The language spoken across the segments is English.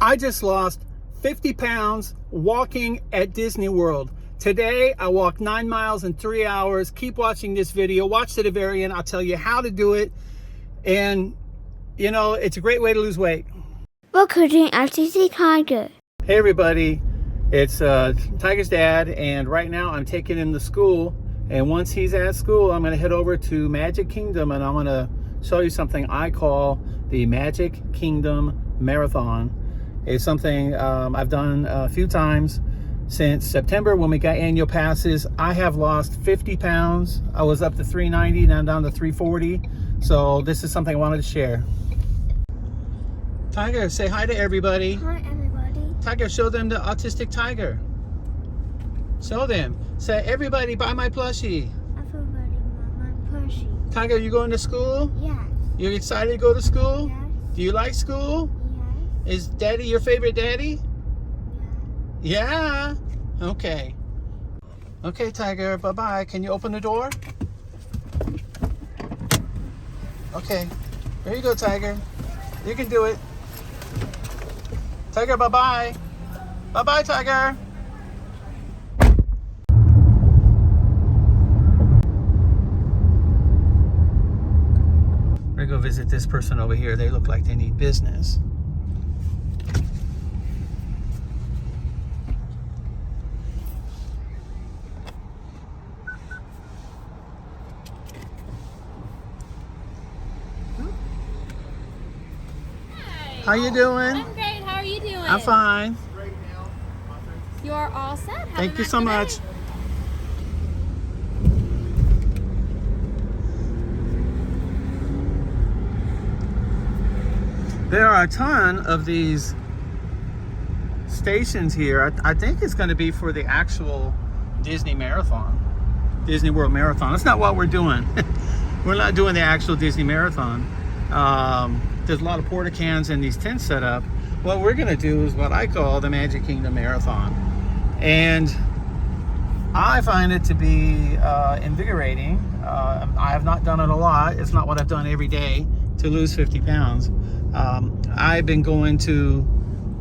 I just lost 50 pounds walking at Disney World. Today, I walked 9 miles in 3 hours. Keep watching this video. Watch to the very end. I'll tell you how to do it. And, you know, it's a great way to lose weight. Welcome to Autistic Tiger. Hey, everybody. It's Tiger's dad, and right now I'm taking him to school. And once he's at school, I'm going to head over to Magic Kingdom, and I'm going to show you something I call the Magic Kingdom Marathon. It's something I've done a few times since September when we got annual passes. I have lost 50 pounds. I was up to 390, now I'm down to 340. So this is something I wanted to share. Tiger, say hi to everybody. Hi, everybody. Tiger, show them the Autistic Tiger. Show them. Say, everybody buy my plushie. Everybody buy my plushie. Tiger, you going to school? Yes. You excited to go to school? Yes. Do you like school? Yes. Is Daddy your favorite daddy? Yes. Yeah? Okay. Okay, Tiger, bye-bye. Can you open the door? Okay. There you go, Tiger. You can do it. Tiger, bye-bye. Bye-bye, Tiger. We're gonna go visit this person over here. They look like they need business. How you doing? I'm great. How are you doing? I'm fine. You are all set. Have Thank a you so much. nice day. There are a ton of these stations here. I think it's going to be for the actual Disney Marathon, Disney World Marathon. That's not what we're doing. We're not doing the actual Disney Marathon. There's a lot of porta cans and these tents set up. What we're going to do is what I call the Magic Kingdom Marathon. And I find it to be invigorating. I have not done it a lot. It's not what I've done every day to lose 50 pounds. I've been going to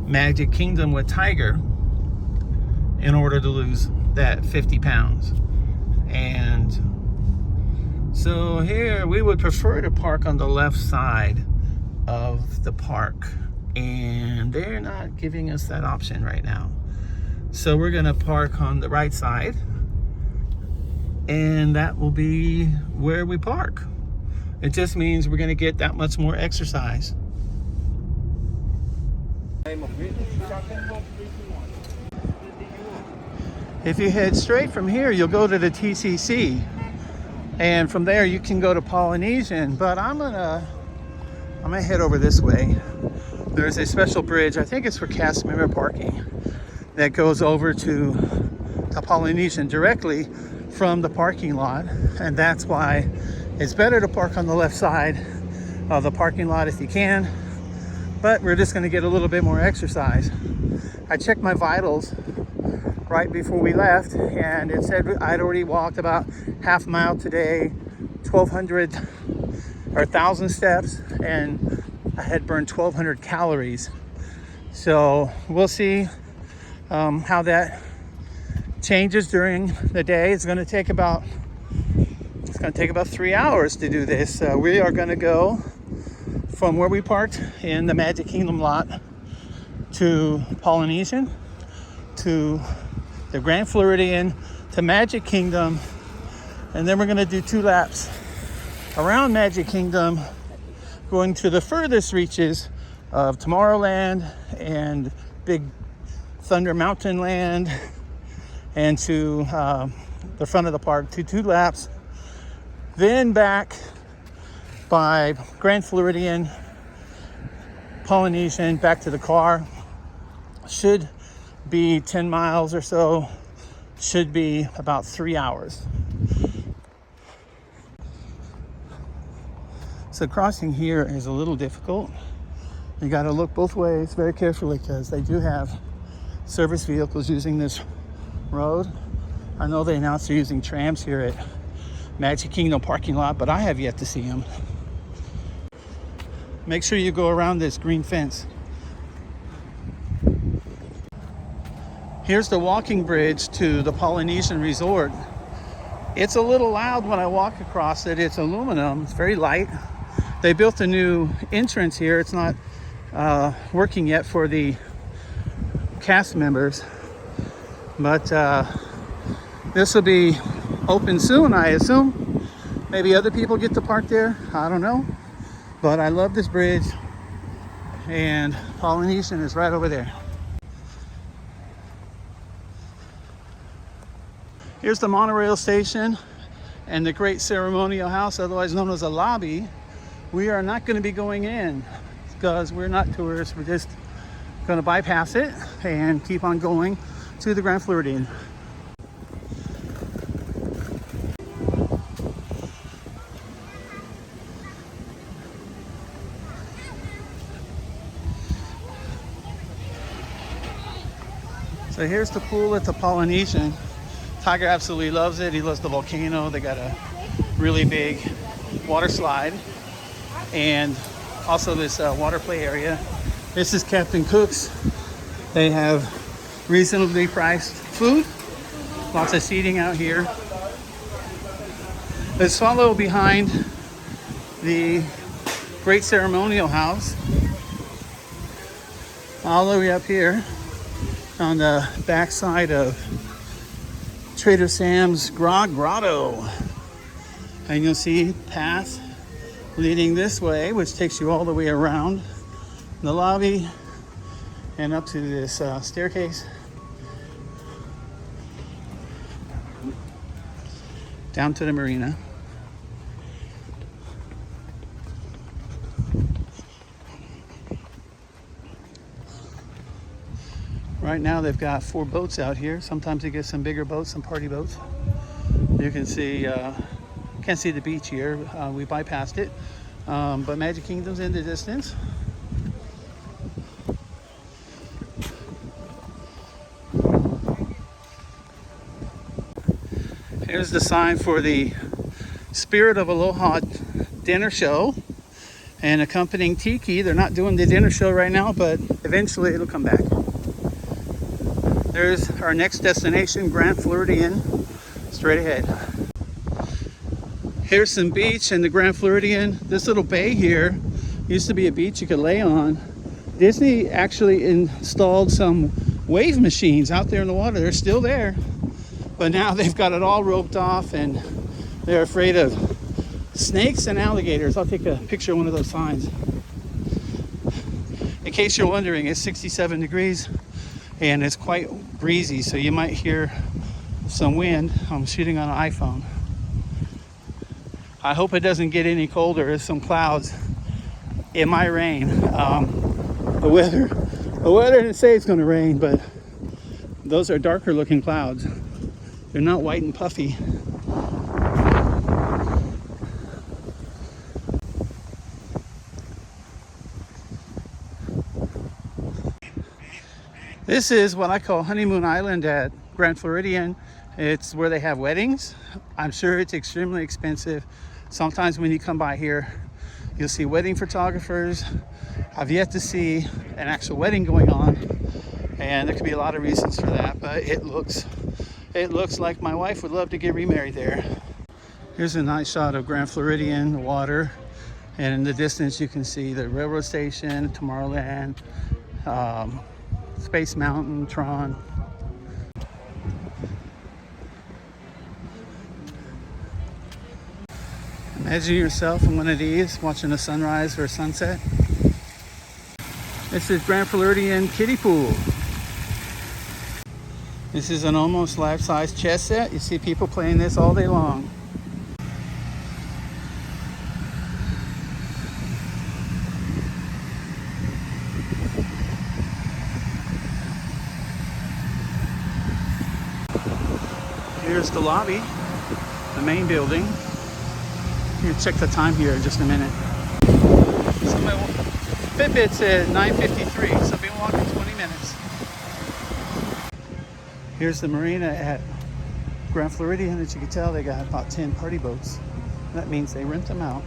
Magic Kingdom with Tiger in order to lose that 50 pounds. And so here we would prefer to park on the left side of the park, and they're not giving us that option right now. So we're gonna park on the right side, and that will be where we park. It just means we're gonna get that much more exercise. If you head straight from here, you'll go to the TCC, and from there you can go to Polynesian, but I'm gonna head over this way. There's a special bridge, I think it's for cast member parking, that goes over to Polynesian directly from the parking lot, and that's why it's better to park on the left side of the parking lot if you can. But we're just going to get a little bit more exercise. I checked my vitals right before we left, and it said I'd already walked about half a mile today, 1,200 or 1,000 steps, and I had burned 1,200 calories. So we'll see how that changes during the day. It's going to take about 3 hours to do this. We are going to go from where we parked in the Magic Kingdom lot to Polynesian, to the Grand Floridian, to Magic Kingdom, and then we're going to do 2 laps around Magic Kingdom, going to the furthest reaches of Tomorrowland and Big Thunder Mountain Land, and to the front of the park, to 2 laps, then back by Grand Floridian, Polynesian, back to the car. Should be 10 miles or so, should be about 3 hours. So crossing here is a little difficult. You got to look both ways very carefully, because they do have service vehicles using this road. I know they announced they're using trams here at Magic Kingdom parking lot, but I have yet to see them. Make sure you go around this green fence. Here's the walking bridge to the Polynesian resort. It's a little loud when I walk across it. It's aluminum, it's very light. They built a new entrance here. It's not working yet for the cast members, but this will be open soon, I assume. Maybe other people get to park there, I don't know. But I love this bridge, and Polynesian is right over there. Here's the Monorail Station and the Great Ceremonial House, otherwise known as a lobby. We are not going to be going in because we're not tourists. We're just going to bypass it and keep on going to the Grand Floridian. So here's the pool at the Polynesian. Tiger absolutely loves it. He loves the volcano. They got a really big water slide and also this water play area. This is Captain Cook's. They have reasonably priced food, lots of seating out here. Let's follow behind the Great Ceremonial House all the way up here on the back side of Trader Sam's Grotto. And you'll see path leading this way, which takes you all the way around the lobby and up to this staircase down to the Marina. Right now they've got 4 boats out here. Sometimes they get some bigger boats, some party boats. You can see, can't see the beach here. We bypassed it, but Magic Kingdom's in the distance. Here's the sign for the Spirit of Aloha dinner show and accompanying tiki. They're not doing the dinner show right now, but eventually it'll come back. There's our next destination, Grand Floridian, straight ahead. Here's some beach in the Grand Floridian. This little bay here used to be a beach you could lay on. Disney actually installed some wave machines out there in the water. They're still there, but now they've got it all roped off and they're afraid of snakes and alligators. I'll take a picture of one of those signs. In case you're wondering, it's 67 degrees. And it's quite breezy, so you might hear some wind. I'm shooting on an iPhone. I hope it doesn't get any colder. There's some clouds. It might rain. The weather didn't say it's going to rain, but those are darker looking clouds. They're not white and puffy. This is what I call Honeymoon Island at Grand Floridian. It's where they have weddings. I'm sure it's extremely expensive. Sometimes when you come by here, you'll see wedding photographers. I've yet to see an actual wedding going on, and there could be a lot of reasons for that, but it looks like my wife would love to get remarried there. Here's a nice shot of Grand Floridian, the water, and in the distance you can see the railroad station, Tomorrowland, Space Mountain, Tron. Imagine yourself in one of these watching a sunrise or a sunset. This is Grand Floridian kiddie pool. This is an almost life-size chess set. You see people playing this all day long. Here's the lobby, the main building. You can check the time here in just a minute. So my Fitbit says 9:53, so I've been walking 20 minutes. Here's the marina at Grand Floridian. As you can tell, they got about 10 party boats. That means they rent them out.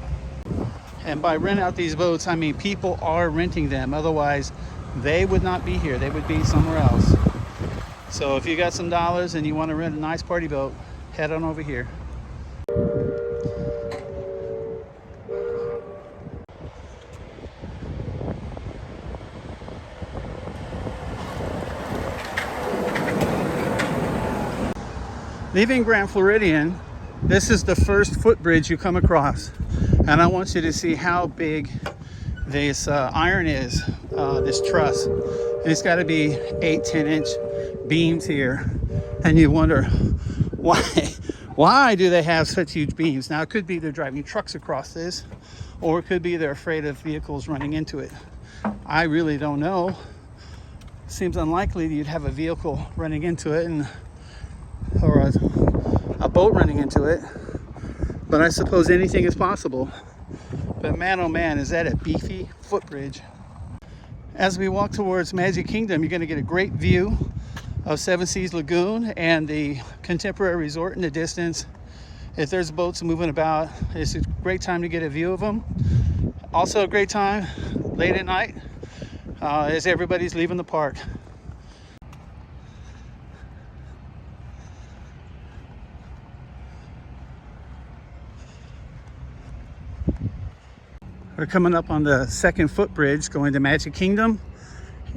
And by rent out these boats, I mean people are renting them. Otherwise, they would not be here. They would be somewhere else. So if you got some dollars and you want to rent a nice party boat, head on over here. Leaving Grand Floridian, this is the first footbridge you come across. And I want you to see how big this iron is, this truss. And it's got to be 8-10 inch beams here. And you wonder, why do they have such huge beams? Now it could be they're driving trucks across this, or it could be they're afraid of vehicles running into it. I really don't know. Seems unlikely that you'd have a vehicle running into it, or a boat running into it, but I suppose anything is possible. But man, oh man, is that a beefy footbridge. As we walk towards Magic Kingdom, you're going to get a great view of Seven Seas Lagoon and the Contemporary Resort in the distance. If there's boats moving about, it's a great time to get a view of them. Also a great time late at night as everybody's leaving the park. We're coming up on the second footbridge going to Magic Kingdom,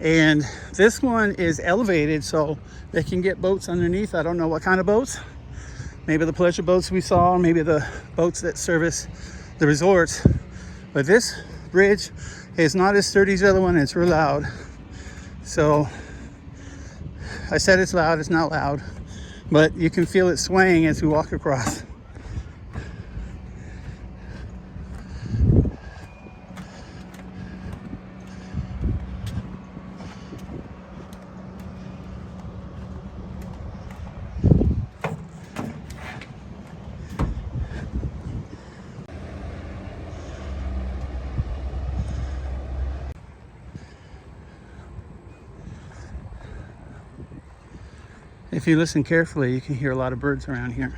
and this one is elevated so they can get boats underneath. I don't know what kind of boats. Maybe the pleasure boats we saw, maybe the boats that service the resorts. But this bridge is not as sturdy as the other one. It's real loud. So I said it's loud, it's not loud, but you can feel it swaying as we walk across. If you listen carefully, you can hear a lot of birds around here.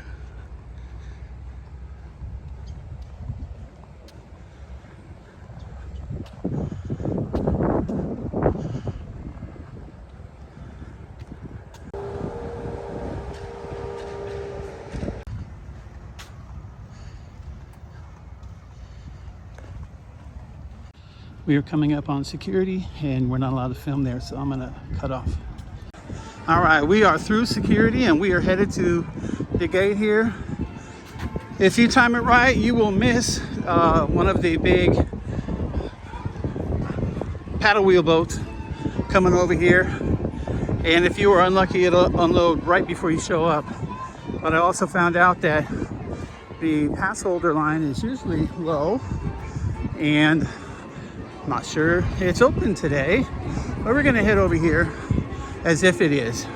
We are coming up on security and we're not allowed to film there, so I'm gonna cut off. All right, we are through security and we are headed to the gate here. If you time it right, you will miss one of the big paddle wheel boats coming over here. And if you are unlucky, it'll unload right before you show up. But I also found out that the pass holder line is usually low, and I'm not sure it's open today, but we're gonna head over here as if it is.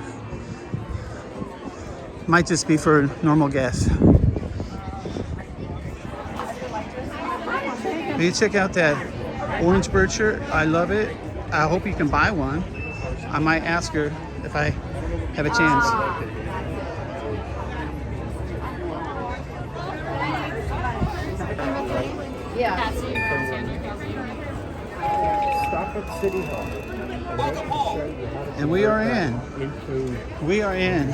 Might just be for normal guests. Will you check out that orange bird shirt? I love it. I hope you can buy one. I might ask her if I have a chance. Yeah. Stop at City Hall. And we are in. We are in.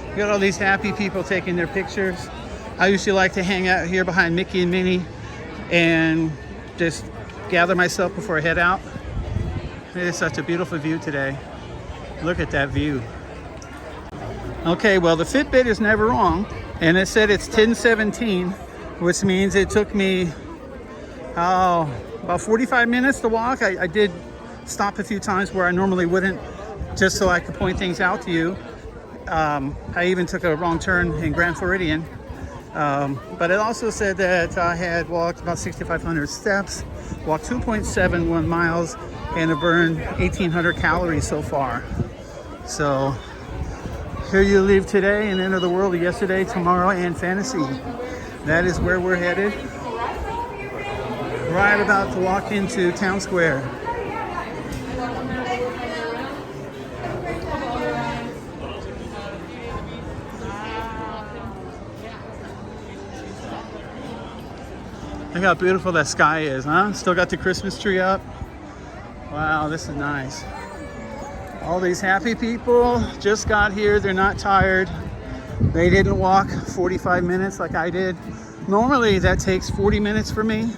We got all these happy people taking their pictures. I usually like to hang out here behind Mickey and Minnie and just gather myself before I head out. It is such a beautiful view today. Look at that view. Okay, well, the Fitbit is never wrong, and it said it's 10:17, which means it took me about 45 minutes to walk. I did stop a few times where I normally wouldn't, just so I could point things out to you. I even took a wrong turn in Grand Floridian. But it also said that I had walked about 6,500 steps, walked 2.71 miles, and have burned 1,800 calories so far. So here you leave today and enter the world of yesterday, tomorrow, and fantasy. That is where we're headed. Right about to walk into Town Square. Look how beautiful that sky is, huh? Still got the Christmas tree up. Wow, this is nice. All these happy people just got here. They're not tired. They didn't walk 45 minutes like I did. Normally that takes 40 minutes for me.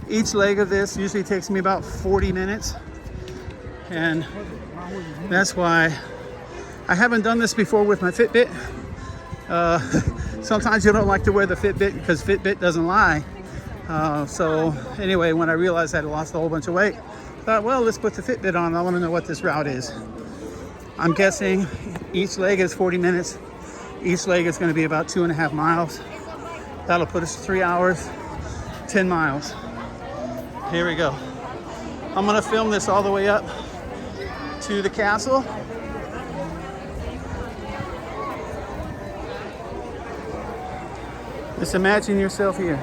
Each leg of this usually takes me about 40 minutes. And that's why I haven't done this before with my Fitbit. Sometimes you don't like to wear the Fitbit because Fitbit doesn't lie. So anyway, when I realized I had lost a whole bunch of weight, I thought, well, let's put the Fitbit on. I want to know what this route is. I'm guessing each leg is 40 minutes. Each leg is going to be about 2.5 miles. That'll put us 3 hours, 10 miles. Here we go. I'm going to film this all the way up to the castle. Just imagine yourself here.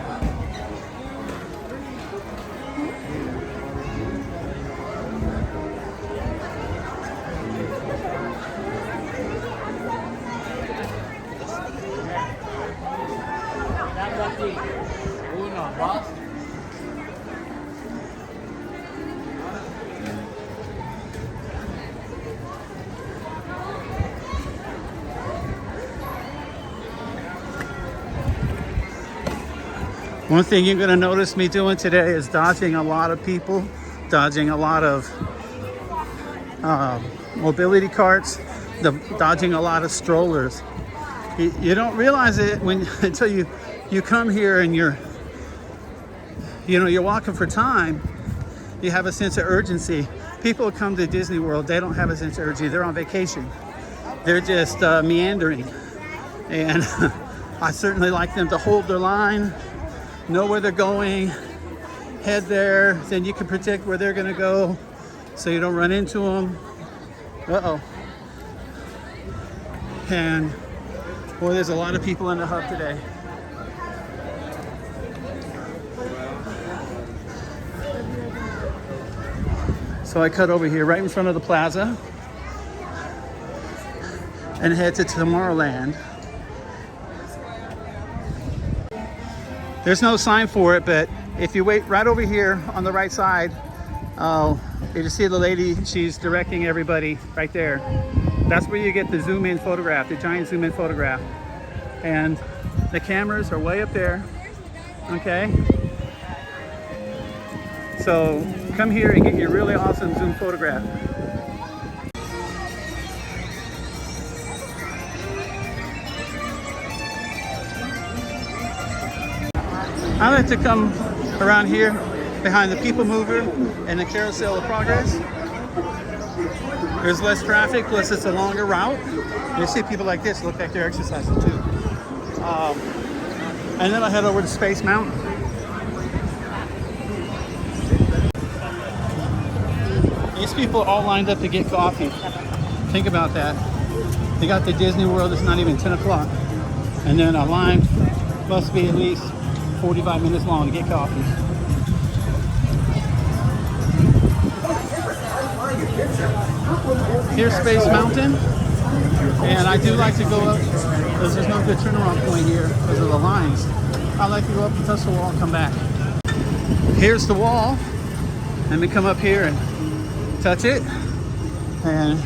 One thing you're going to notice me doing today is dodging a lot of people, dodging a lot of mobility carts, dodging a lot of strollers. You don't realize it until you come here and you're walking for time. You have a sense of urgency. People come to Disney World, they don't have a sense of urgency. They're on vacation. They're just meandering. And I certainly like them to hold their line, know where they're going, head there, then you can predict where they're gonna go so you don't run into them. Uh-oh. And boy, there's a lot of people in the hub today. So I cut over here right in front of the plaza and head to Tomorrowland. There's no sign for it, but if you wait right over here on the right side, you see the lady, she's directing everybody right there. That's where you get the zoom in photograph, the giant zoom in photograph. And the cameras are way up there, okay? So come here and get your really awesome zoom photograph. I like to come around here behind the people mover and the carousel of progress. There's less traffic, plus it's a longer route. You see people like this look like they're exercising too. And then I head over to Space Mountain. These people are all lined up to get coffee. Think about that. They got the Disney World, it's not even 10 o'clock. And then a line must be at least 45 minutes long to get coffee. Here's Space Mountain. And I do like to go up because there's no good turnaround point here because of the lines. I like to go up and touch the wall and come back. Here's the wall. Let me come up here and touch it. And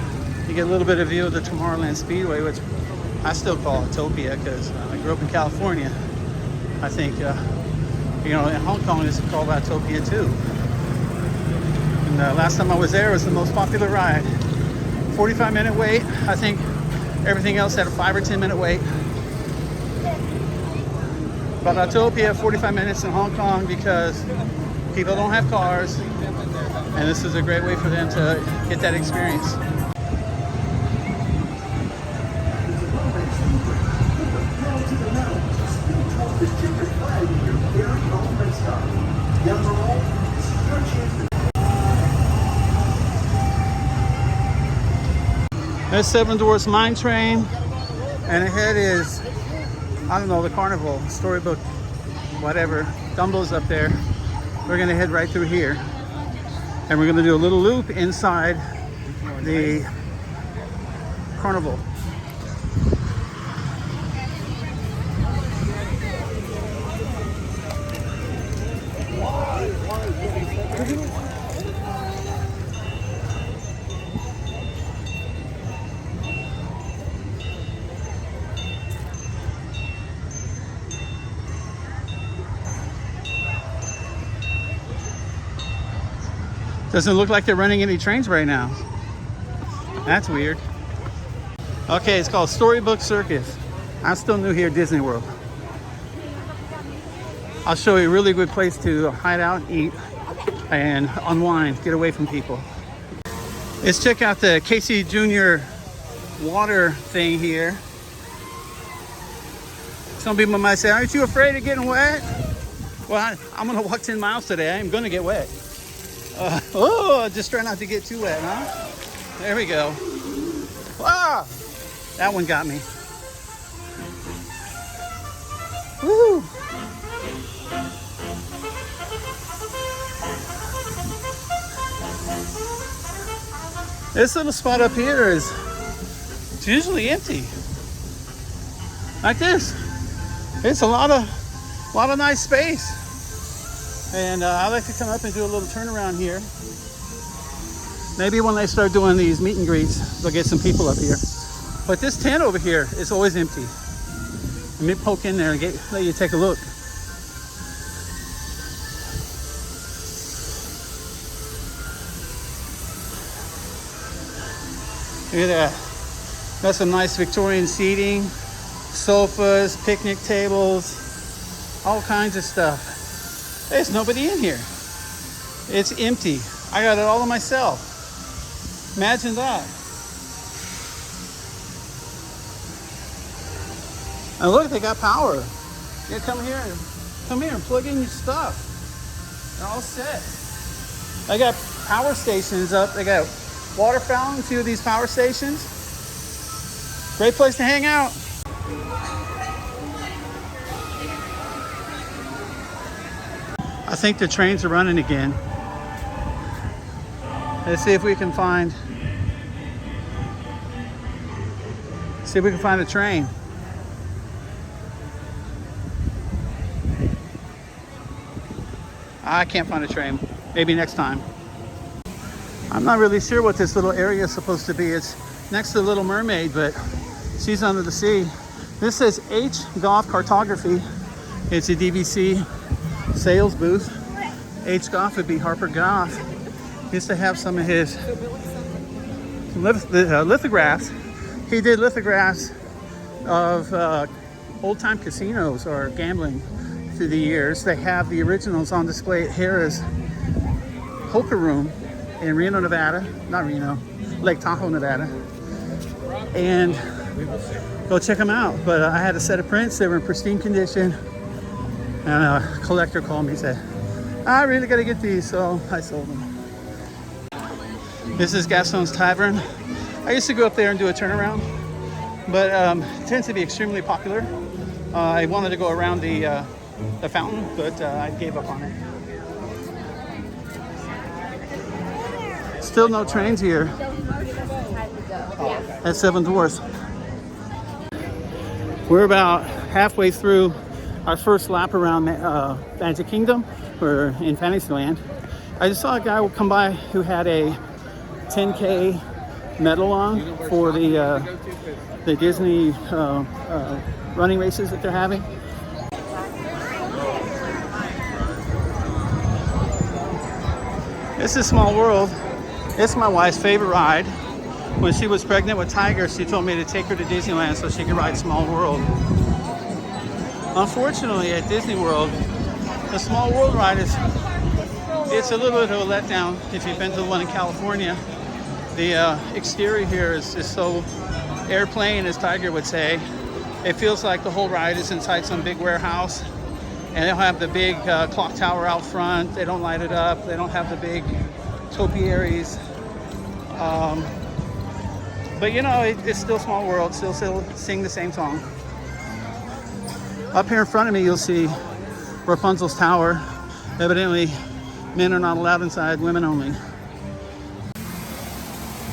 you get a little bit of view of the Tomorrowland Speedway, which I still call Utopia because I grew up in California. I think, in Hong Kong it's called Utopia too. And last time I was there, it was the most popular ride. 45-minute wait. I think everything else had a 5 or 10 minute wait. But Utopia, 45 minutes in Hong Kong because people don't have cars. And this is a great way for them to get that experience. There's Seven Dwarfs Mine Train, and ahead is, I don't know, the carnival, Storybook, whatever. Dumbo's up there. We're gonna head right through here, and we're gonna do a little loop inside the carnival. Doesn't look like they're running any trains right now. That's weird. Okay, it's called Storybook Circus. I'm still new here at Disney World. I'll show you a really good place to hide out, eat, and unwind, get away from people. Let's check out the Casey Jr. water thing here. Some people might say, aren't you afraid of getting wet? Well, I'm gonna walk 10 miles today. I am gonna get wet. Just try not to get too wet, huh? There we go. Ah, that one got me. Woo! This little spot up here is it's usually empty. Like this. It's a lot of nice space. And I like to come up and do a little turnaround here. Maybe when they start doing these meet and greets, they'll get some people up here. But this tent over here is always empty. Let me poke in there and let you take a look. Look at that. Got some nice Victorian seating, sofas, picnic tables, all kinds of stuff. There's nobody in here. It's empty. I got it all to myself. Imagine that. And look, they got power. You come here and plug in your stuff. They're all set. They got power stations up. They got water fountains, a few of these power stations. Great place to hang out. I think the trains are running again. Let's see if we can find a train. I can't find a train. Maybe next time. I'm not really sure what this little area is supposed to be. It's next to the Little Mermaid, but she's under the sea. This says H Golf Cartography. It's a DVC sales booth. H Goff would be Harper Goff. He used to have some of his lithographs. He did lithographs of old-time casinos or gambling through the years. They have the originals on display at Harrah's Poker Room in Reno, Nevada. Not Reno, Lake Tahoe, Nevada. And go check them out. But I had a set of prints. They were in pristine condition. And a collector called me and said, I really got to get these, so I sold them. This is Gaston's Tavern. I used to go up there and do a turnaround, but it tends to be extremely popular. I wanted to go around the fountain, but I gave up on it. Still no trains here at Seven Dwarfs. We're about halfway through our first lap around Magic Kingdom. We're in Fantasyland. I just saw a guy come by who had a 10K medal on for the Disney running races that they're having. This is Small World. It's my wife's favorite ride. When she was pregnant with Tiger, she told me to take her to Disneyland so she could ride Small World. Unfortunately, at Disney World, the Small World ride it's a little bit of a letdown. If you've been to the one in California, the exterior here is so airplane, as Tiger would say. It feels like the whole ride is inside some big warehouse, and they'll have the big clock tower out front. They don't light it up. They don't have the big topiaries. But you know, it's still Small World. Still sing the same song. Up here in front of me, you'll see Rapunzel's tower. Evidently, men are not allowed inside, women only.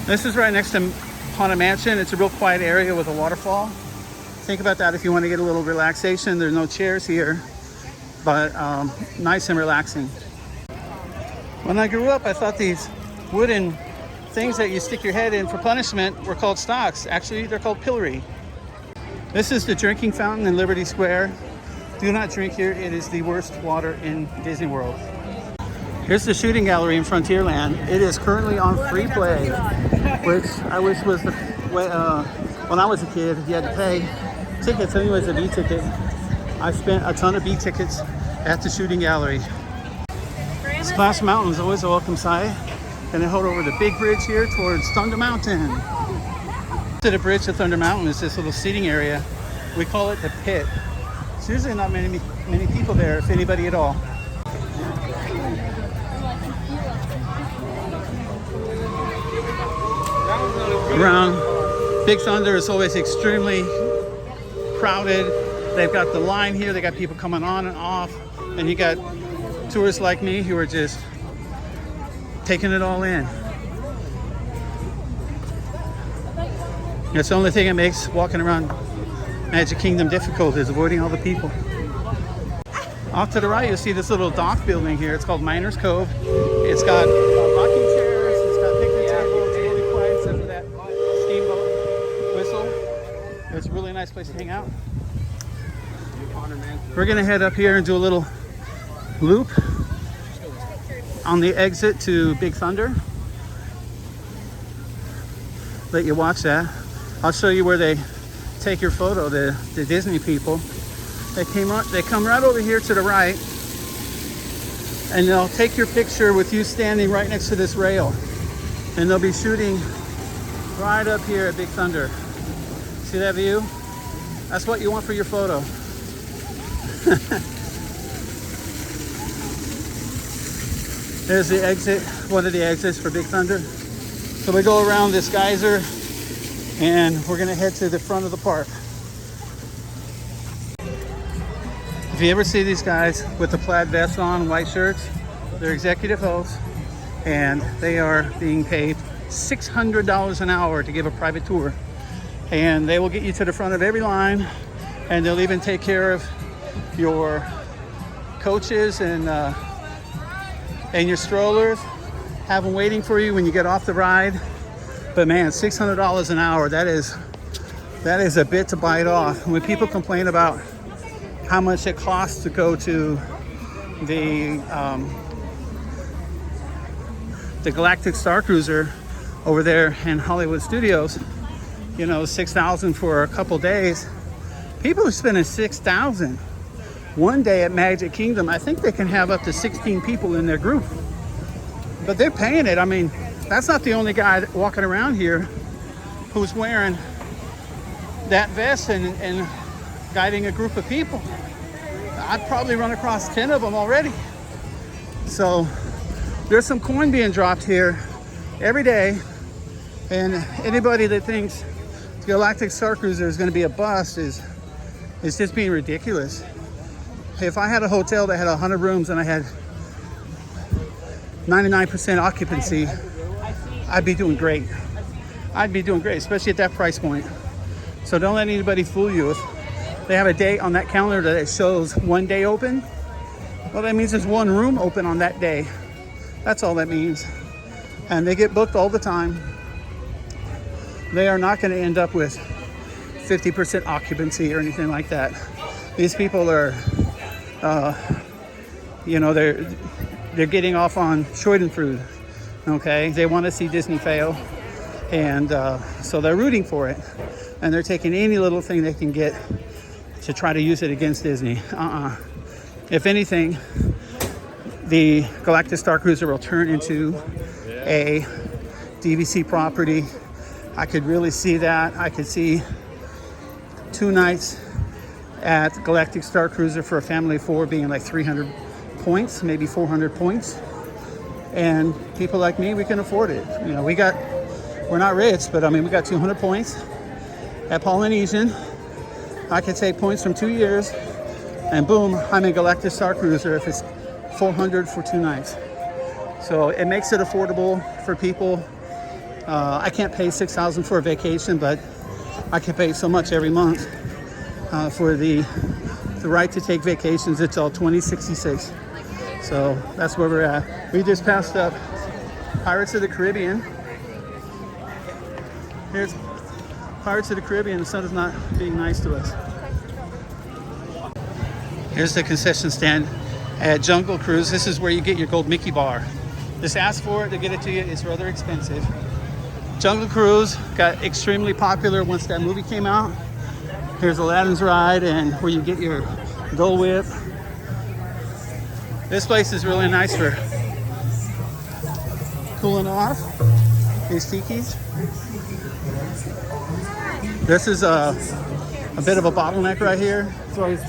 This is right next to Haunted Mansion. It's a real quiet area with a waterfall. Think about that if you want to get a little relaxation. There's no chairs here, but nice and relaxing. When I grew up, I thought these wooden things that you stick your head in for punishment were called stocks. Actually, they're called pillory. This is the drinking fountain in Liberty Square. Do not drink here. It is the worst water in Disney World. Here's the shooting gallery in Frontierland. It is currently on free play, which I wish was the when I was a kid, you had to pay tickets. Anyways, a B ticket. I spent a ton of B tickets at the shooting gallery. Splash Mountain is always a welcome sight. And then head over the big bridge here towards Thunder Mountain. To the bridge to Thunder Mountain is this little seating area. We call it the pit. There's usually not many people there, if anybody at all. Around Big Thunder is always extremely crowded. They've got the line here, they got people coming on and off, and you got tourists like me who are just taking it all in. That's the only thing that makes walking around Magic Kingdom difficult, is avoiding all the people. Off to the right, you'll see this little dock building here. It's called Miners Cove. It's got rocking chairs, it's got picnic tables, it's really quiet except for that steamboat whistle. It's a really nice place to hang out. We're gonna head up here and do a little loop on the exit to Big Thunder. Let you watch that. I'll show you where they take your photo, the Disney people. They come right over here to the right, and they'll take your picture with you standing right next to this rail. And they'll be shooting right up here at Big Thunder. See that view? That's what you want for your photo. There's the exit, one of the exits for Big Thunder. So we go around this geyser and we're gonna head to the front of the park. If you ever see these guys with the plaid vests on, white shirts, they're executive hosts, and they are being paid $600 an hour to give a private tour. And they will get you to the front of every line, and they'll even take care of your coaches and your strollers, have them waiting for you when you get off the ride. But man, $600 an hour, that is a bit to bite off. When people complain about how much it costs to go to the Galactic Star Cruiser over there in Hollywood Studios, you know, $6,000 for a couple days. People are spending $6,000 one day at Magic Kingdom. I think they can have up to 16 people in their group, but they're paying it. I mean, that's not the only guy walking around here who's wearing that vest and guiding a group of people. I've probably run across 10 of them already. So there's some coin being dropped here every day, and anybody that thinks the Galactic Star Cruiser is going to be a bust is just being ridiculous. If I had a hotel that had 100 rooms and I had 99% occupancy, I'd be doing great. I'd be doing great, especially at that price point. So don't let anybody fool you. If they have a date on that calendar that it shows one day open, well, that means there's one room open on that day. That's all that means. And they get booked all the time. They are not going to end up with 50% occupancy or anything like that. These people are, you know, they're getting off on Schadenfreude. Okay, they want to see Disney fail, and so they're rooting for it, and they're taking any little thing they can get to try to use it against Disney. If anything, the Galactic Star Cruiser will turn into a DVC property. I could really see that. I could see 2 nights at Galactic Star Cruiser for a family of 4 being like 300 points, maybe 400 points. And people like me, we can afford it. You know, we're not rich, but I mean, we got 200 points at Polynesian. I can take points from 2 years, and boom, I'm in Galactic Star Cruiser if it's 400 for 2 nights. So it makes it affordable for people. I can't pay $6,000 for a vacation, but I can pay so much every month for the right to take vacations until 2066. So that's where we're at. We just passed up Pirates of the Caribbean. Here's Pirates of the Caribbean. The sun is not being nice to us. Here's the concession stand at Jungle Cruise, this is where you get your gold Mickey bar. Just ask for it to get it to you. It's rather expensive. Jungle Cruise got extremely popular once that movie came out. Here's Aladdin's ride and where you get your Dole Whip. This place is really nice for cooling off. These tikis. This is a bit of a bottleneck right here. It's always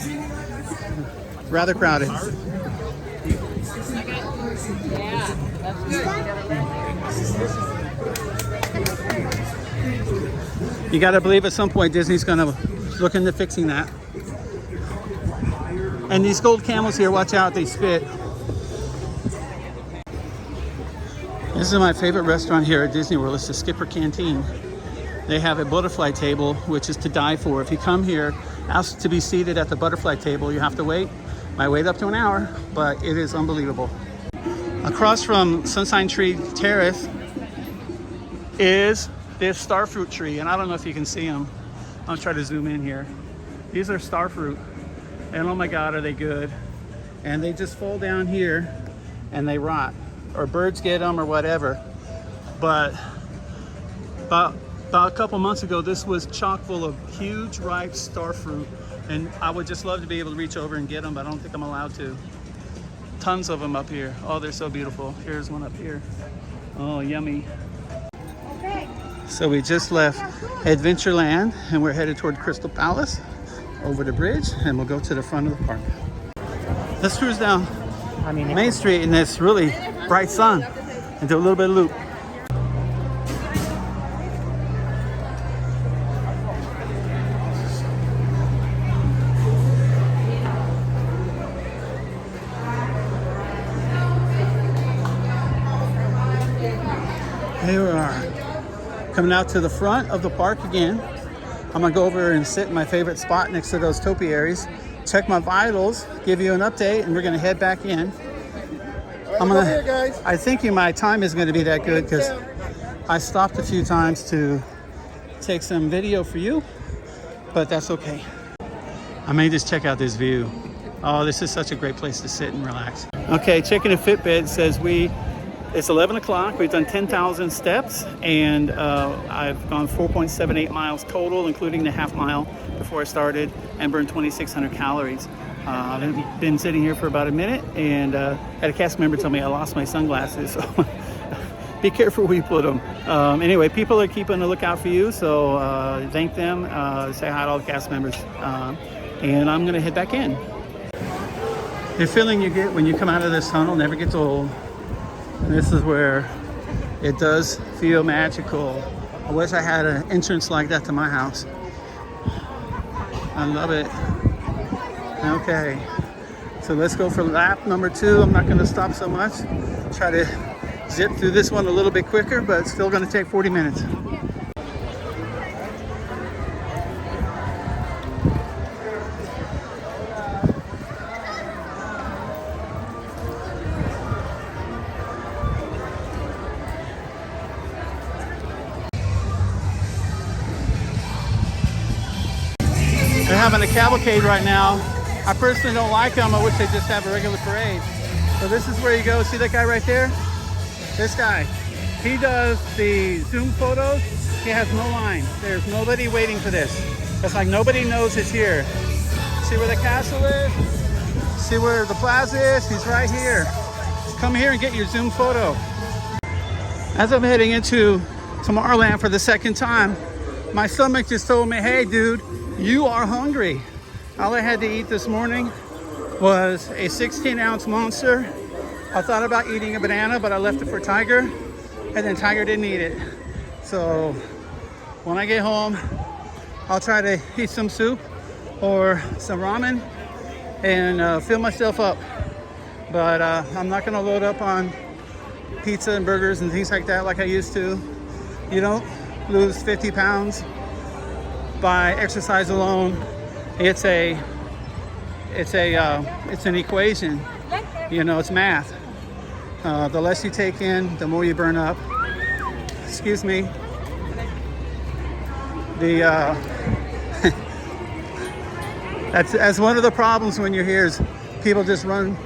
rather crowded. You got to believe at some point Disney's going to look into fixing that. And these gold camels here, watch out, they spit. This is my favorite restaurant here at Disney World. It's the Skipper Canteen. They have a butterfly table, which is to die for. If you come here, ask to be seated at the butterfly table, you have to wait. Might wait up to an hour, but it is unbelievable. Across from Sunshine Tree Terrace is this starfruit tree, and I don't know if you can see them. I'll try to zoom in here. These are starfruit, and oh my God, are they good. And they just fall down here and they rot, or birds get them or whatever. But about a couple months ago, this was chock full of huge ripe starfruit, and I would just love to be able to reach over and get them, but I don't think I'm allowed to. Tons of them up here. Oh, they're so beautiful. Here's one up here. Oh, yummy. So we just left Adventureland and we're headed toward Crystal Palace over the bridge, and we'll go to the front of the park. Let's cruise down Main Street in this really bright sun and do a little bit of loop. Here we are, coming out to the front of the park again. I'm gonna go over and sit in my favorite spot next to those topiaries, check my vitals, give you an update, and we're gonna head back in. I think my time isn't gonna be that good because I stopped a few times to take some video for you, but that's okay. I may just check out this view. Oh, this is such a great place to sit and relax. Okay, checking a Fitbit, says it's 11 o'clock. We've done 10,000 steps, and I've gone 4.78 miles total, including the half mile before I started, and burned 2,600 calories. I've been sitting here for about a minute, and had a cast member tell me I lost my sunglasses, so be careful where you put them. Anyway, people are keeping a lookout for you, so thank them, say hi to all the cast members, and I'm gonna head back in. The feeling you get when you come out of this tunnel never gets old. This is where it does feel magical. I wish I had an entrance like that to my house. I love it. Okay, so let's go for lap number 2. I'm not gonna stop so much. Try to zip through this one a little bit quicker, but it's still gonna take 40 minutes. They're having a cavalcade right now. I personally don't like them. I wish they'd just have a regular parade. So this is where you go. See that guy right there? This guy. He does the Zoom photos. He has no line. There's nobody waiting for this. It's like nobody knows it's here. See where the castle is? See where the plaza is? He's right here. Come here and get your Zoom photo. As I'm heading into Tomorrowland for the second time, my stomach just told me, hey dude, you are hungry. All I had to eat this morning was a 16-ounce Monster. I thought about eating a banana, but I left it for Tiger, and then Tiger didn't eat it. So when I get home, I'll try to eat some soup or some ramen and fill myself up. But I'm not gonna load up on pizza and burgers and things like that like I used to. You don't lose 50 pounds by exercise alone. It's an equation. You know, it's math. The less you take in, the more you burn up. Excuse me. That's one of the problems when you're here is people just run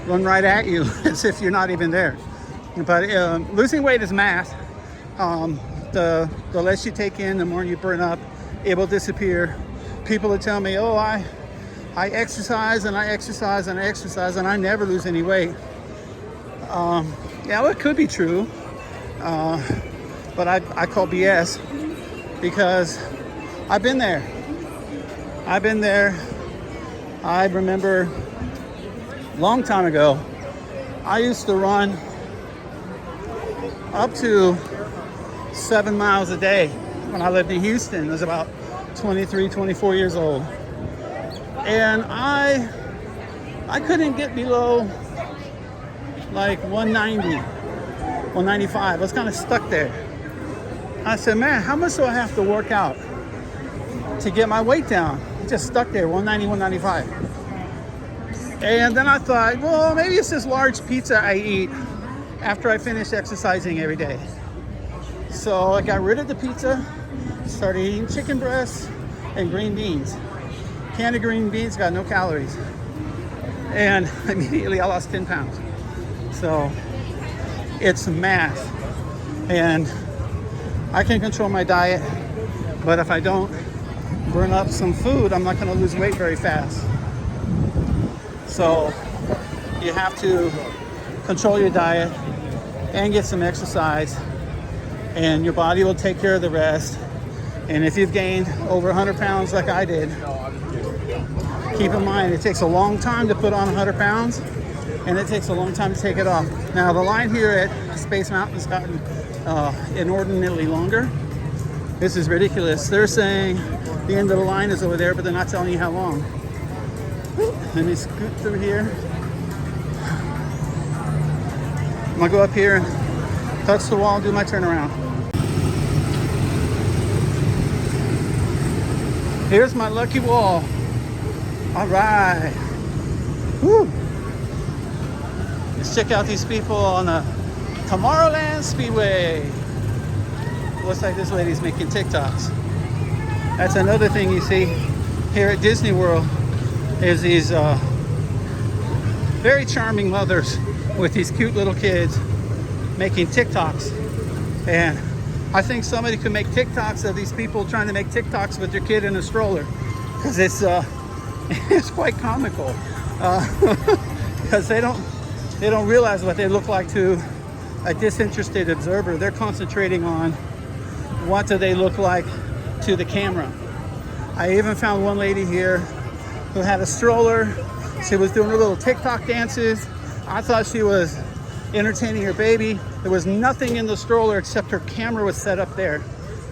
run right at you as if you're not even there. But losing weight is math. The less you take in, the more you burn up. It will disappear. People will tell me, oh, I exercise and I exercise and I exercise and I never lose any weight. Yeah, well, it could be true. But I call BS because I've been there. I remember a long time ago, I used to run up to 7 miles a day when I lived in Houston. I was about 23, 24 years old. And I couldn't get below like 190, 195. I was kind of stuck there. I said, man, how much do I have to work out to get my weight down? Just stuck there, 190, 195. And then I thought, well, maybe it's this large pizza I eat after I finish exercising every day. So I got rid of the pizza, started eating chicken breasts and green beans. Can of green beans got no calories. And immediately I lost 10 pounds. So it's math. And I can control my diet, but if I don't burn up some food, I'm not going to lose weight very fast. So you have to control your diet and get some exercise, and your body will take care of the rest. And if you've gained over 100 pounds like I did, keep in mind it takes a long time to put on 100 pounds, and it takes a long time to take it off. Now the line here at Space Mountain has gotten inordinately longer. This is ridiculous. They're saying the end of the line is over there, but they're not telling you how long. Let me scoot through here. I'm gonna go up here and touch the wall, do my turnaround. Here's my lucky wall. All right. Woo. Let's check out these people on the Tomorrowland Speedway. Looks like this lady's making TikToks. That's another thing you see here at Disney World is these very charming mothers with these cute little kids making TikToks. And I think somebody could make TikToks of these people trying to make TikToks with their kid in a stroller, because it's quite comical. Because they don't realize what they look like to a disinterested observer. They're concentrating on what do they look like to the camera. I even found one lady here who had a stroller. She was doing her little TikTok dances. I thought she was entertaining her baby. There was nothing in the stroller except her camera was set up there.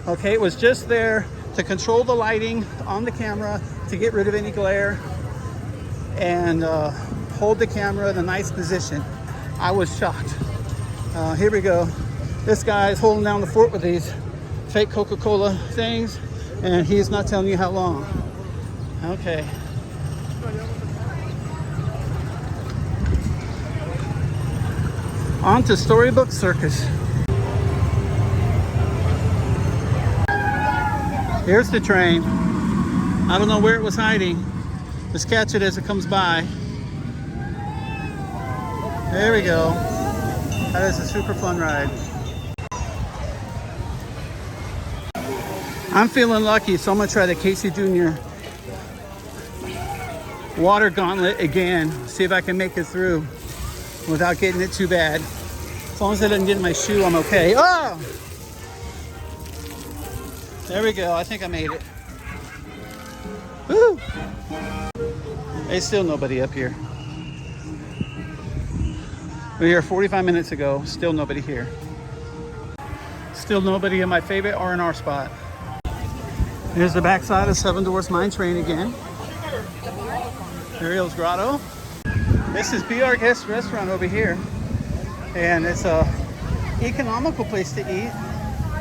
Okay, it was just there to control the lighting on the camera, to get rid of any glare, and hold the camera in a nice position. I was shocked. Here we go. This guy is holding down the fort with these fake Coca-Cola things, and he's not telling you how long. Okay. On to Storybook Circus. Here's the train. I don't know where it was hiding. Just catch it as it comes by. There we go. That is a super fun ride. I'm feeling lucky, so I'm gonna try the Casey Jr. water gauntlet again. See if I can make it through without getting it too bad. As long as I didn't get in my shoe, I'm okay. Oh! There we go, I think I made it. Woo! There's still nobody up here. We were here 45 minutes ago, still nobody here. Still nobody in my favorite R&R spot. Here's the backside of Seven Dwarfs Mine Train again. Ariel's Grotto. This is Be Our Guest restaurant over here. And it's a economical place to eat.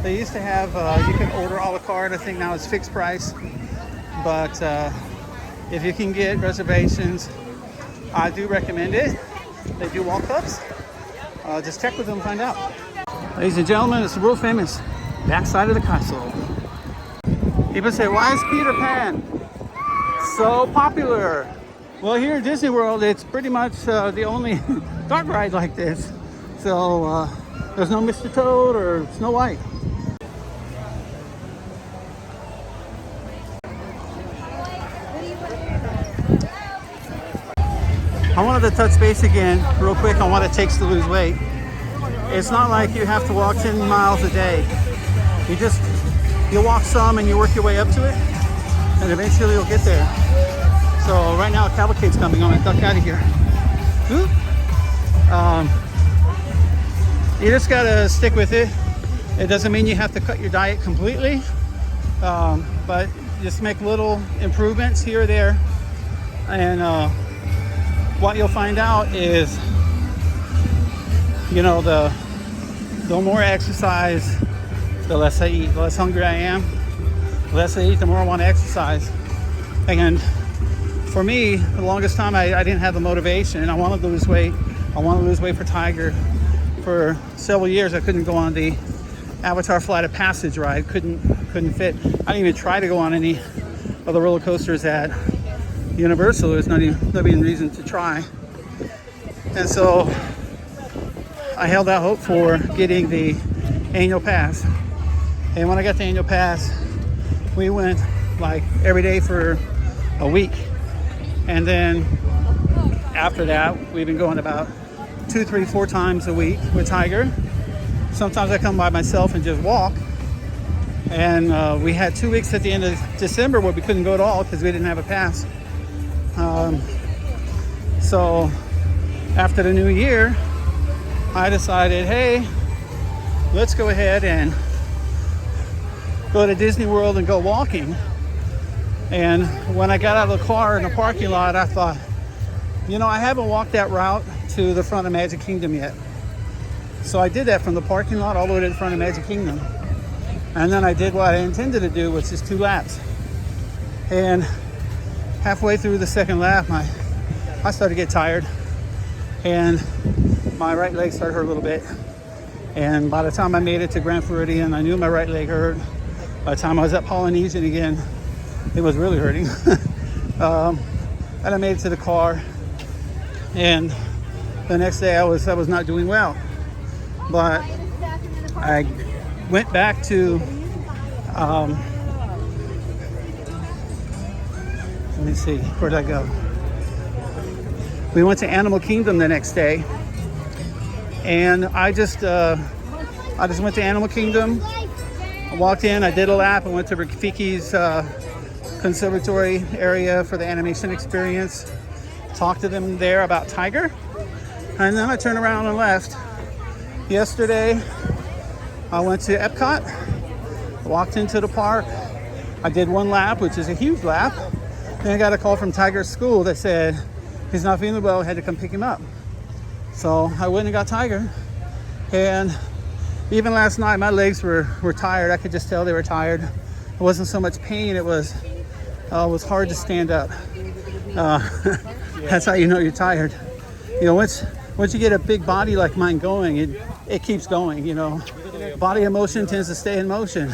They used to have, you can order a la carte. I think now it's fixed price. But if you can get reservations, I do recommend it. They do walk-ups. Just check with them and find out. Ladies and gentlemen, it's the world famous backside of the castle. People say, why is Peter Pan so popular? Well, here at Disney World, it's pretty much the only dark ride like this. So there's no Mr. Toad or Snow White. I wanted to touch base again real quick on what it takes to lose weight. It's not like you have to walk 10 miles a day. You walk some and you work your way up to it, and eventually you'll get there. So right now a cavalcade's coming. I'm gonna duck out of here. You just gotta stick with it. It doesn't mean you have to cut your diet completely, but just make little improvements here or there. And what you'll find out is, you know, the more I exercise, the less I eat. The less hungry I am, the less I eat, the more I want to exercise. And for me, the longest time I didn't have the motivation. I wanted to lose weight. I wanted to lose weight for Tiger. For several years, I couldn't go on the Avatar Flight of Passage ride. Couldn't fit. I didn't even try to go on any of the roller coasters at Universal. There's no even reason to try. And so I held out hope for getting the annual pass. And when I got the annual pass, we went like every day for a week. And then after that, we've been going about 2, 3, 4 times a week with Tiger. Sometimes I come by myself and just walk. And we had 2 weeks at the end of December where we couldn't go at all because we didn't have a pass. So after the new year, I decided, hey, let's go ahead and go to Disney World and go walking. And when I got out of the car in the parking lot, I thought, you know, I haven't walked that route to the front of Magic Kingdom yet. So I did that from the parking lot all the way to the front of Magic Kingdom. And then I did what I intended to do, which is 2 laps. And halfway through the second lap, I started to get tired. And my right leg started to hurt a little bit. And by the time I made it to Grand Floridian, I knew my right leg hurt. By the time I was at Polynesian again, it was really hurting. And I made it to the car. And the next day I was not doing well. But I went back to, let me see, where'd I go? We went to Animal Kingdom the next day. And I just went to Animal Kingdom. I walked in, I did a lap, I went to Rafiki's conservatory area for the animation experience. Talked to them there about Tiger. And then I turned around and left. Yesterday, I went to Epcot, walked into the park. I did 1 lap, which is a huge lap. Then I got a call from Tiger's school that said he's not feeling well, had to come pick him up. So I went and got Tiger. And even last night, my legs were tired. I could just tell they were tired. It wasn't so much pain, it was hard to stand up. That's how you know you're tired. You know, once you get a big body like mine going, it keeps going, you know. Body in motion tends to stay in motion.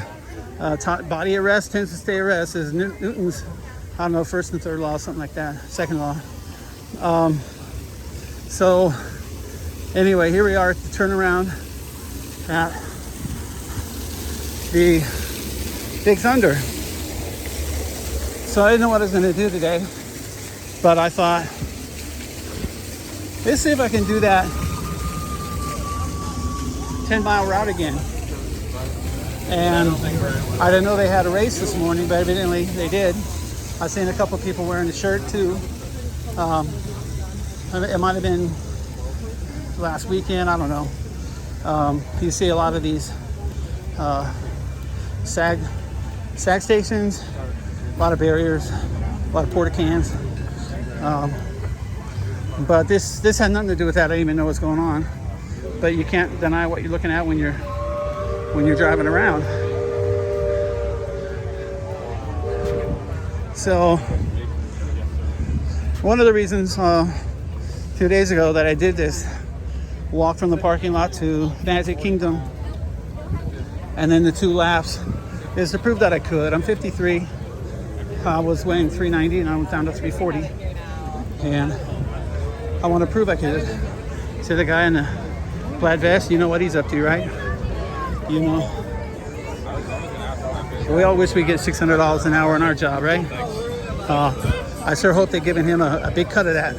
Body at rest tends to stay at rest. Is Newton's, I don't know, first and third law, something like that, second law. So anyway, here we are at the turnaround at the Big Thunder. So I didn't know what I was going to do today, but I thought, let's see if I can do that 10-mile route again. And I didn't know they had a race this morning, but evidently they did. I've seen a couple people wearing the shirt too. It might have been last weekend, I don't know. You see a lot of these SAG stations, a lot of barriers, a lot of porta cans. But this had nothing to do with that. I didn't even know what's going on. But you can't deny what you're looking at when you're driving around. So one of the reasons 2 days ago that I did this walk from the parking lot to Magic Kingdom and then the 2 laps is to prove that I could. I'm 53. I was weighing 390 and I'm down to 340. And I want to prove I could. See the guy in the plaid vest? You know what he's up to, right? You know. We all wish we get $600 an hour in our job, right? I sure hope they're giving him a big cut of that.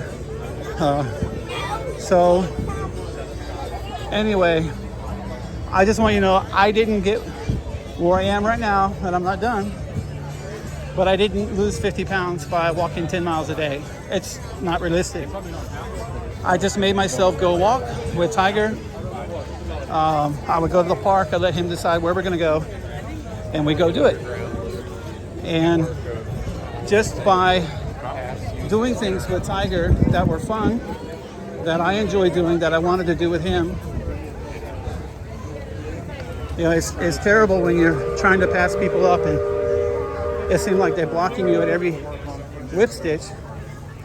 So, anyway, I just want you to know I didn't get where I am right now, and I'm not done. But I didn't lose 50 pounds by walking 10 miles a day. It's not realistic. I just made myself go walk with Tiger. I would go to the park. I let him decide where we're going to go, and we go do it. And just by doing things with Tiger that were fun, that I enjoy doing, that I wanted to do with him. You know, it's terrible when you're trying to pass people up and it seems like they're blocking you at every whip stitch,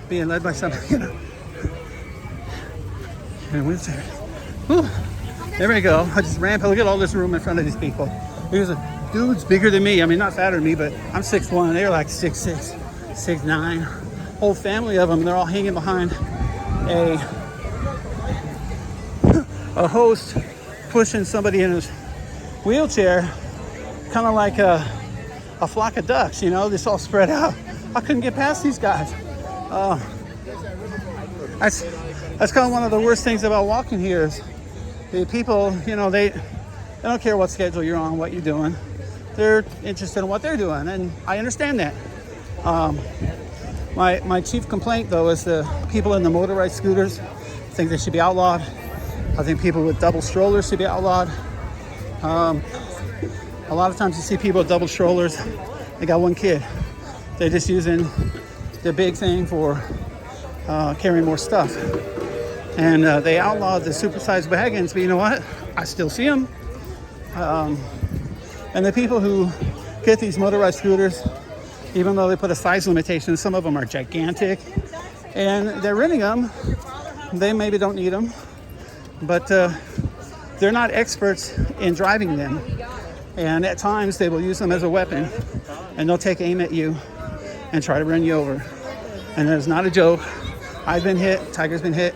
being led by somebody, you know. And what's there? Whew. There we go. I just ran. Look at all this room in front of these people. There's a dude's bigger than me. I mean, not fatter than me, but I'm 6'1". They're like 6'6", 6'9". Whole family of them. They're all hanging behind a host, pushing somebody in his wheelchair, kind of like a flock of ducks, you know, just all spread out. I couldn't get past these guys. That's kind of one of the worst things about walking here is the people, you know, they don't care what schedule you're on, what you're doing. They're interested in what they're doing, and I understand that. My chief complaint, though, is the people in the motorized scooters. I think they should be outlawed. I think people with double strollers should be outlawed. A lot of times you see people with double strollers, they got one kid. They're just using the big thing for carrying more stuff. And they outlawed the supersized wagons, but you know what? I still see them. And the people who get these motorized scooters, even though they put a size limitation, some of them are gigantic. And they're renting them. They maybe don't need them, but they're not experts in driving them. And at times they will use them as a weapon, and they'll take aim at you and try to run you over. And that's not a joke. I've been hit, Tiger's been hit.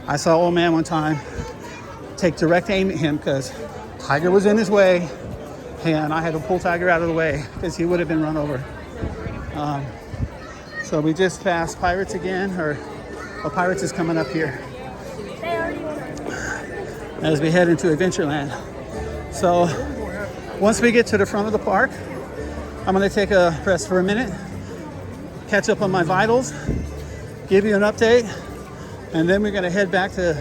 I saw an old man one time take direct aim at him because Tiger was in his way, and I had to pull Tiger out of the way because he would have been run over. So we just passed Pirates again, Pirates is coming up here as we head into Adventureland. So once we get to the front of the park, I'm going to take a rest for a minute, catch up on my vitals, give you an update, and then we're going to head back to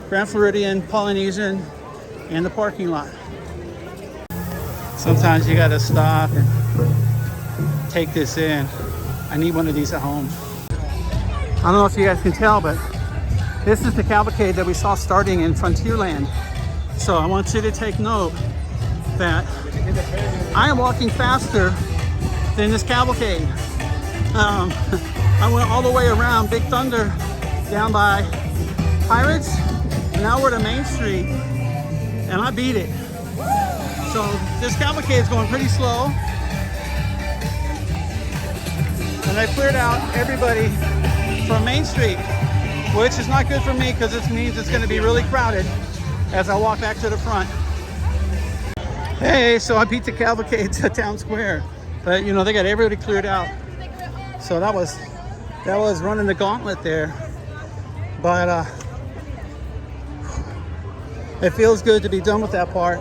Grand Floridian, Polynesian, and the parking lot. Sometimes you got to stop and take this in. I need one of these at home. I don't know if you guys can tell, but this is the cavalcade that we saw starting in Frontierland. So I want you to take note that I am walking faster than this cavalcade. I went all the way around Big Thunder down by Pirates. Now we're to Main Street and I beat it. So this cavalcade is going pretty slow. And I cleared out everybody from Main Street, which is not good for me because this means it's going to be really crowded as I walk back to the front. Hey, so I beat the cavalcade to Town Square, but you know, they got everybody cleared out. So that was running the gauntlet there. But it feels good to be done with that part.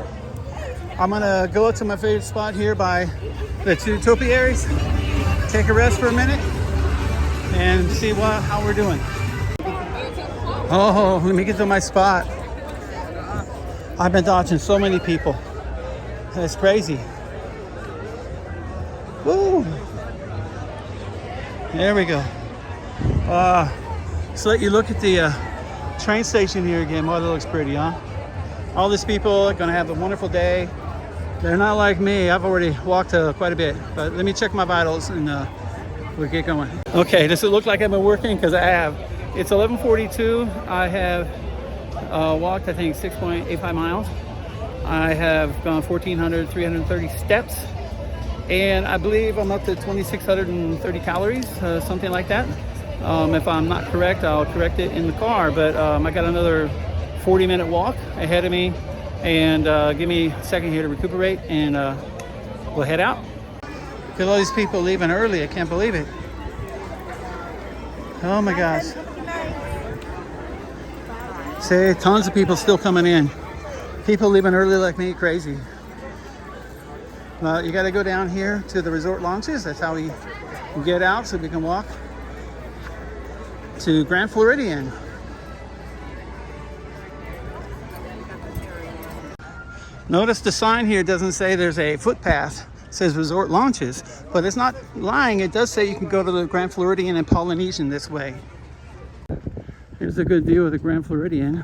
I'm gonna go up to my favorite spot here by the two topiaries, take a rest for a minute, and see how we're doing. Oh, let me get to my spot. I've been dodging so many people. It's crazy. Woo! There we go. So let you look at the train station here again. Boy, that looks pretty, huh? All these people are gonna have a wonderful day. They're not like me. I've already walked quite a bit, but let me check my vitals and we'll get going. Okay, does it look like I've been working? Because I have. It's 11:42. I have walked, I think, 6.85 miles. I have gone 1,330 steps, and I believe I'm up to 2,630 calories, something like that. If I'm not correct, I'll correct it in the car, but I got another 40-minute walk ahead of me, and give me a second here to recuperate, and we'll head out. Look at all these people leaving early. I can't believe it. Oh my gosh. See, tons of people still coming in. People leaving early like me, crazy. Well, you got to go down here to the resort launches. That's how we get out, so we can walk to Grand Floridian. Notice the sign here doesn't say there's a footpath. It says resort launches, but it's not lying. It does say you can go to the Grand Floridian and Polynesian this way. Here's a good view of the Grand Floridian.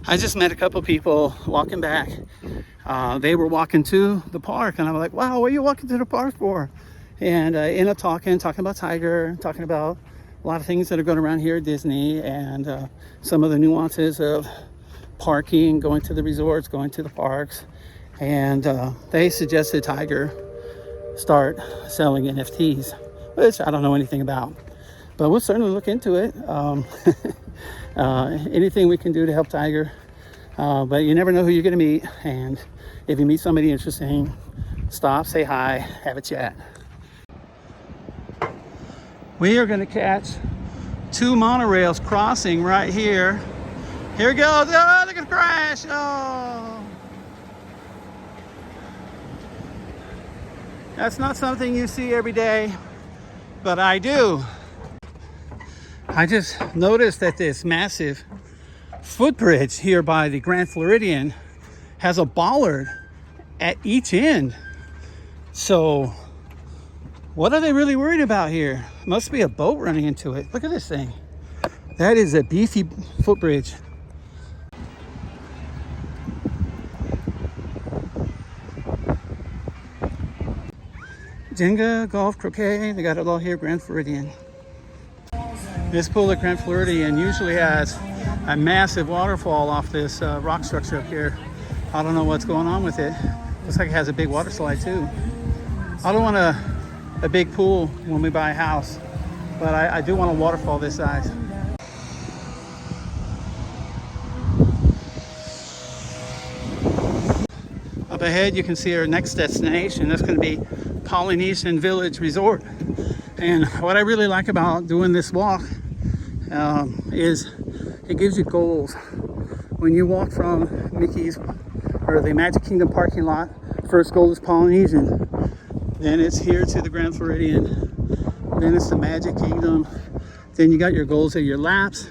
I just met a couple people walking back. They were walking to the park, and I was like, wow, what are you walking to the park for? And I ended up talking about Tiger, talking about a lot of things that are going around here at Disney, and some of the nuances of parking, going to the resorts, going to the parks. And they suggested Tiger start selling NFTs, which I don't know anything about, but we'll certainly look into it. Anything we can do to help Tiger, but you never know who you're going to meet, and if you meet somebody interesting, stop, say hi, have a chat. We are going to catch two monorails crossing right here. Here it goes. Oh, look at the crash. Oh, that's not something you see every day, but I do. I just noticed that this massive footbridge here by the Grand Floridian has a bollard at each end. So what are they really worried about here? Must be a boat running into it. Look at this thing. That is a beefy footbridge. Jenga, golf, croquet, they got it all here, Grand Floridian. This pool at Grand Floridian usually has a massive waterfall off this rock structure up here. I don't know what's going on with it. Looks like it has a big water slide too. I don't want a big pool when we buy a house, but I do want a waterfall this size. Up ahead you can see our next destination. That's going to be Polynesian Village Resort. And what I really like about doing this walk is it gives you goals. When you walk from Mickey's or the Magic Kingdom parking lot, first goal is Polynesian. Then it's here to the Grand Floridian. Then it's the Magic Kingdom. Then you got your goals at your laps.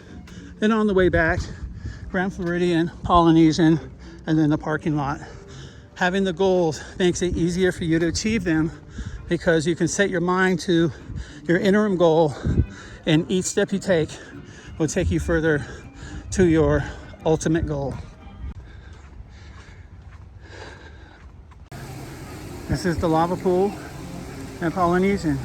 Then on the way back, Grand Floridian, Polynesian, and then the parking lot. Having the goals makes it easier for you to achieve them, because you can set your mind to your interim goal, and each step you take will take you further to your ultimate goal. This is the lava pool at Polynesian.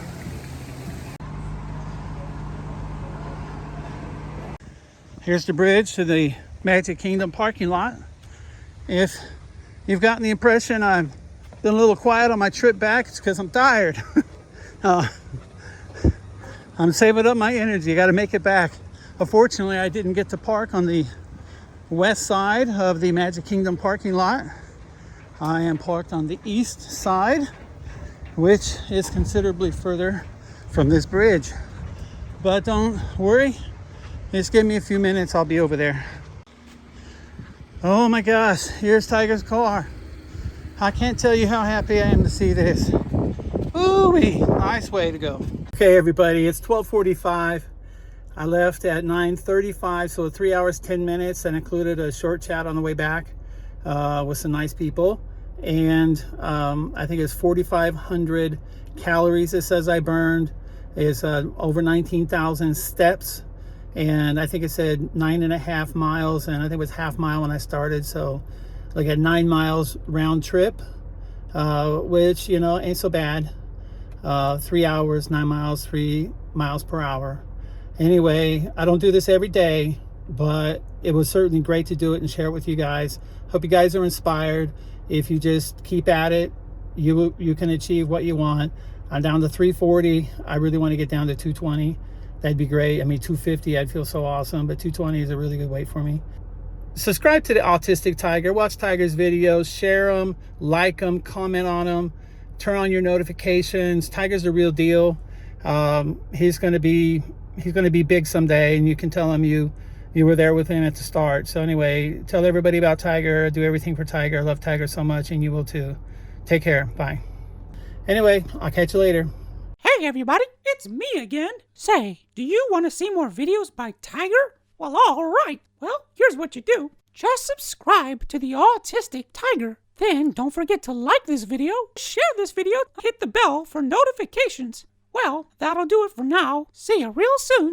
Here's the bridge to the Magic Kingdom parking lot. If you've gotten the impression I've been a little quiet on my trip back, it's because I'm tired. I'm saving up my energy. Got to make it back. Unfortunately, I didn't get to park on the west side of the Magic Kingdom parking lot. I am parked on the east side, which is considerably further from this bridge. But don't worry, just give me a few minutes, I'll be over there. Oh my gosh, here's Tiger's car. I can't tell you how happy I am to see this. Ooh-wee, nice way to go. Okay everybody, it's 12:45. I left at 9:35, so 3 hours, 10 minutes. That included a short chat on the way back with some nice people. And I think it's 4,500 calories it says I burned. It's over 19,000 steps. And I think it said 9.5 miles, and I think it was half mile when I started. So like at 9 miles round trip, which, you know, ain't so bad. 3 hours, 9 miles, 3 miles per hour. Anyway, I don't do this every day, but it was certainly great to do it and share it with you guys. Hope you guys are inspired. If you just keep at it, you can achieve what you want. I'm down to 340. I really want to get down to 220. That'd be great. I mean, 250, I'd feel so awesome, but 220 is a really good weight for me. Subscribe to the Autistic Tiger. Watch Tiger's videos, share them, like them, comment on them, turn on your notifications. Tiger's the real deal. He's gonna be big someday, and you can tell him you were there with him at the start. So anyway, tell everybody about Tiger. Do everything for Tiger. I love Tiger so much, and you will too. Take care. Bye. Anyway, I'll catch you later. Hey everybody, it's me again. Say, do you want to see more videos by Tiger? Well, alright. Well, here's what you do. Just subscribe to the Autistic Tiger. Then don't forget to like this video, share this video, hit the bell for notifications. Well, that'll do it for now. See you real soon.